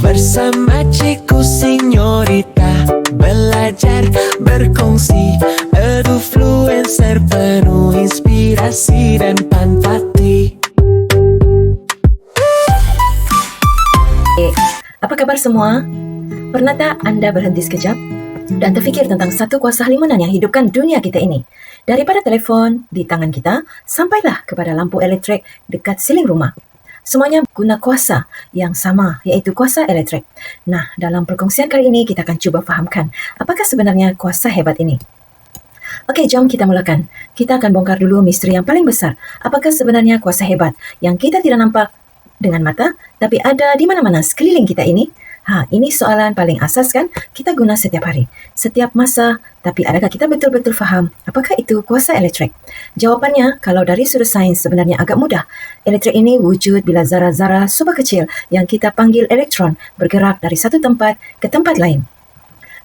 Bersama Cikgu Senyorita, belajar berkongsi, edufluencer penuh inspirasi dan empati. Apa kabar semua? Pernah tak anda berhenti sekejap dan terfikir tentang satu kuasa halimunan yang hidupkan dunia kita ini? Daripada telefon di tangan kita, sampailah kepada lampu elektrik dekat siling rumah. Semuanya guna kuasa yang sama, iaitu kuasa elektrik. Nah, dalam perkongsian kali ini kita akan cuba fahamkan apakah sebenarnya kuasa hebat ini. Okey, jom kita mulakan. Kita akan bongkar dulu misteri yang paling besar. Apakah sebenarnya kuasa hebat yang kita tidak nampak dengan mata, tapi ada di mana-mana sekeliling kita ini? Ini soalan paling asas kan kita guna setiap hari, setiap masa. Tapi adakah kita betul-betul faham apakah itu kuasa elektrik? Jawapannya, kalau dari sudut sains sebenarnya agak mudah. Elektrik ini wujud bila zarah-zarah super kecil yang kita panggil elektron bergerak dari satu tempat ke tempat lain.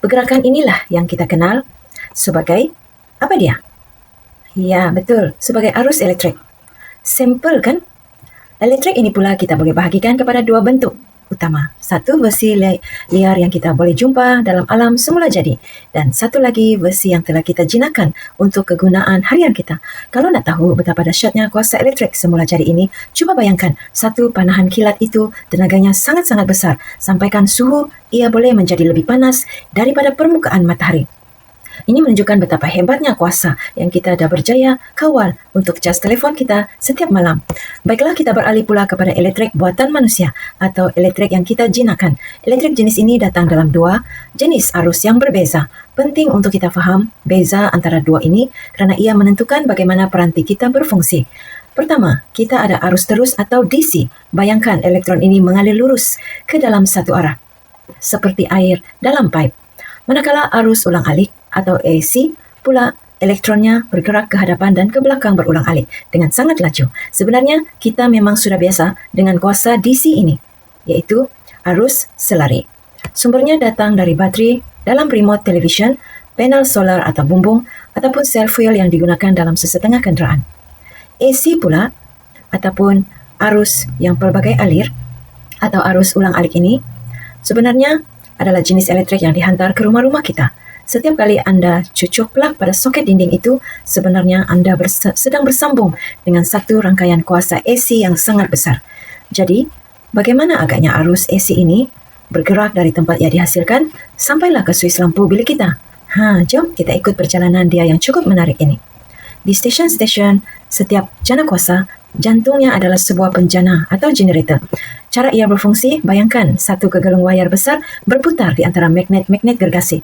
Pergerakan inilah yang kita kenal sebagai apa dia? Ya, betul, sebagai arus elektrik. Simple kan? Elektrik ini pula kita boleh bahagikan kepada dua bentuk utama. Satu, versi liar yang kita boleh jumpa dalam alam semula jadi, dan satu lagi versi yang telah kita jinakkan untuk kegunaan harian kita. Kalau nak tahu betapa dahsyatnya kuasa elektrik semula jadi ini, cuba bayangkan satu panahan kilat itu tenaganya sangat-sangat besar, sampaikan suhu ia boleh menjadi lebih panas daripada permukaan matahari. Ini menunjukkan betapa hebatnya kuasa yang kita dah berjaya kawal untuk cas telefon kita setiap malam. Baiklah, kita beralih pula kepada elektrik buatan manusia atau elektrik yang kita jinakkan. Elektrik jenis ini datang dalam dua jenis arus yang berbeza. Penting untuk kita faham beza antara dua ini kerana ia menentukan bagaimana peranti kita berfungsi. Pertama, kita ada arus terus atau DC. Bayangkan elektron ini mengalir lurus ke dalam satu arah, seperti air dalam pipe. Manakala arus ulang-alik atau AC pula, elektronnya bergerak ke hadapan dan ke belakang berulang-alik dengan sangat laju. Sebenarnya, kita memang sudah biasa dengan kuasa DC ini, iaitu arus selari. Sumbernya datang dari bateri dalam remote television, panel solar atau bumbung, ataupun sel fuel yang digunakan dalam sesetengah kenderaan. AC pula, ataupun arus yang pelbagai alir atau arus ulang-alik ini, sebenarnya adalah jenis elektrik yang dihantar ke rumah-rumah kita. Setiap kali anda cucuk plug pada soket dinding itu, sebenarnya anda sedang bersambung dengan satu rangkaian kuasa AC yang sangat besar. Jadi, bagaimana agaknya arus AC ini bergerak dari tempat ia dihasilkan sampailah ke suis lampu bilik kita? Jom kita ikut perjalanan dia yang cukup menarik ini. Di stesen-stesen setiap jana kuasa, jantungnya adalah sebuah penjana atau generator. Cara ia berfungsi, bayangkan satu kegelung wayar besar berputar di antara magnet-magnet gergasi.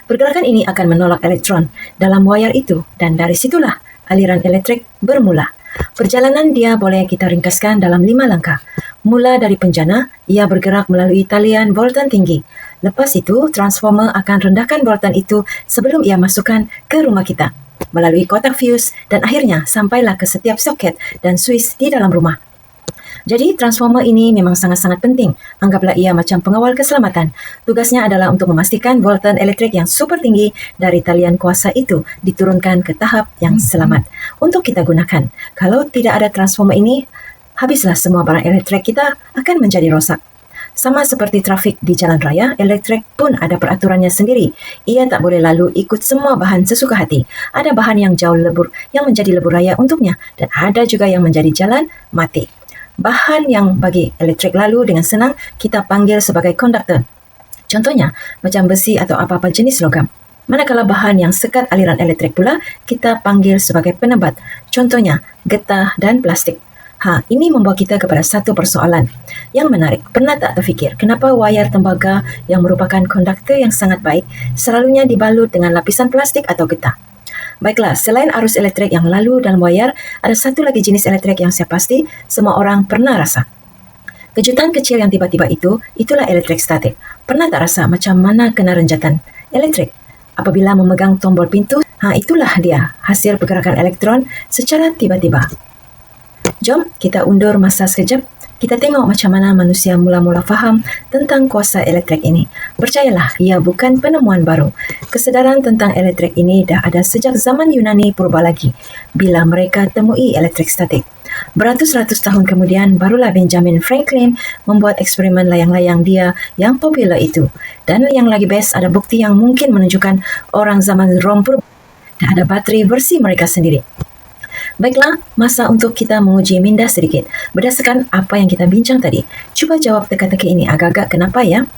Pergerakan ini akan menolak elektron dalam wayar itu dan dari situlah aliran elektrik bermula. Perjalanan dia boleh kita ringkaskan dalam 5 langkah. Mula dari penjana, ia bergerak melalui talian voltan tinggi. Lepas itu, transformer akan rendahkan voltan itu sebelum ia masukkan ke rumah kita, melalui kotak fuse dan akhirnya sampailah ke setiap soket dan suis di dalam rumah. Jadi, transformer ini memang sangat-sangat penting. Anggaplah ia macam pengawal keselamatan. Tugasnya adalah untuk memastikan voltan elektrik yang super tinggi dari talian kuasa itu diturunkan ke tahap yang selamat untuk kita gunakan. Kalau tidak ada transformer ini, habislah semua barang elektrik kita akan menjadi rosak. Sama seperti trafik di jalan raya, elektrik pun ada peraturannya sendiri. Ia tak boleh lalu ikut semua bahan sesuka hati. Ada bahan yang jauh lebur, yang menjadi lebur raya untuknya, dan ada juga yang menjadi jalan mati. Bahan yang bagi elektrik lalu dengan senang kita panggil sebagai konduktor. Contohnya, macam besi atau apa-apa jenis logam. Manakala bahan yang sekat aliran elektrik pula, kita panggil sebagai penebat. Contohnya, getah dan plastik. Ini membawa kita kepada satu persoalan yang menarik. Pernah tak terfikir kenapa wayar tembaga yang merupakan konduktor yang sangat baik selalunya dibalut dengan lapisan plastik atau getah? Baiklah, selain arus elektrik yang lalu dalam wayar, ada satu lagi jenis elektrik yang saya pasti semua orang pernah rasa. Kejutan kecil yang tiba-tiba itulah elektrik statik. Pernah tak rasa macam mana kena renjatan elektrik? Apabila memegang tombol pintu, itulah dia, hasil pergerakan elektron secara tiba-tiba. Jom kita undur masa sekejap. Kita tengok macam mana manusia mula-mula faham tentang kuasa elektrik ini. Percayalah, ia bukan penemuan baru. Kesedaran tentang elektrik ini dah ada sejak zaman Yunani purba lagi, bila mereka temui elektrik statik. Beratus-ratus tahun kemudian, barulah Benjamin Franklin membuat eksperimen layang-layang dia yang popular itu. Dan yang lagi best, ada bukti yang mungkin menunjukkan orang zaman Rom purba dan ada bateri versi mereka sendiri. Baiklah, masa untuk kita menguji minda sedikit. Berdasarkan apa yang kita bincang tadi, cuba jawab teka-teki ini agak-agak kenapa ya?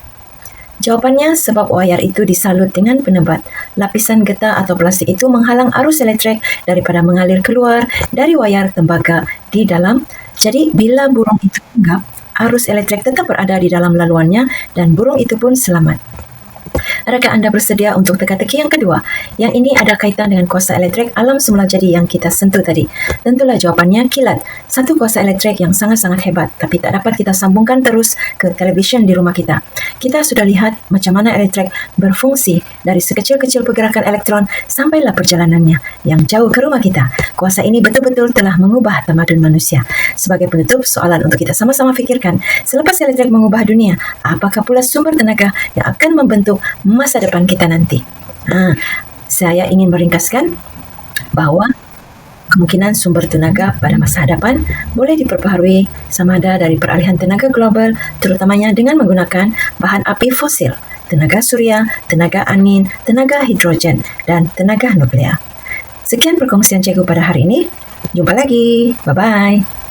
Jawapannya sebab wayar itu disalut dengan penebat. Lapisan getah atau plastik itu menghalang arus elektrik daripada mengalir keluar dari wayar tembaga di dalam. Jadi bila burung itu hinggap, arus elektrik tetap berada di dalam laluannya dan burung itu pun selamat. Adakah anda bersedia untuk teka-teki yang kedua? Yang ini ada kaitan dengan kuasa elektrik alam semula jadi yang kita sentuh tadi. Tentulah jawapannya kilat. Satu kuasa elektrik yang sangat-sangat hebat, tapi tak dapat kita sambungkan terus ke televisyen di rumah kita. Kita sudah lihat macam mana elektrik berfungsi dari sekecil-kecil pergerakan elektron sampailah perjalanannya yang jauh ke rumah kita. Kuasa ini betul-betul telah mengubah tamadun manusia. Sebagai penutup, soalan untuk kita sama-sama fikirkan, selepas elektrik mengubah dunia, apakah pula sumber tenaga yang akan membentuk masa depan kita nanti? Saya ingin meringkaskan bahawa kemungkinan sumber tenaga pada masa hadapan boleh diperbaharui sama ada dari peralihan tenaga global, terutamanya dengan menggunakan bahan api fosil, tenaga surya, tenaga angin, tenaga hidrogen, dan tenaga nuklear. Sekian perkongsian cikgu pada hari ini. Jumpa lagi. Bye-bye.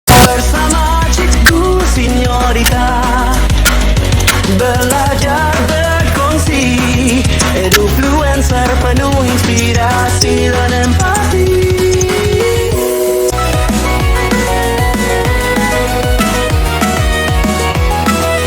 Bersama Cikgu Senyorita, belajar berkongsi, Edufluencer penuh inspirasi.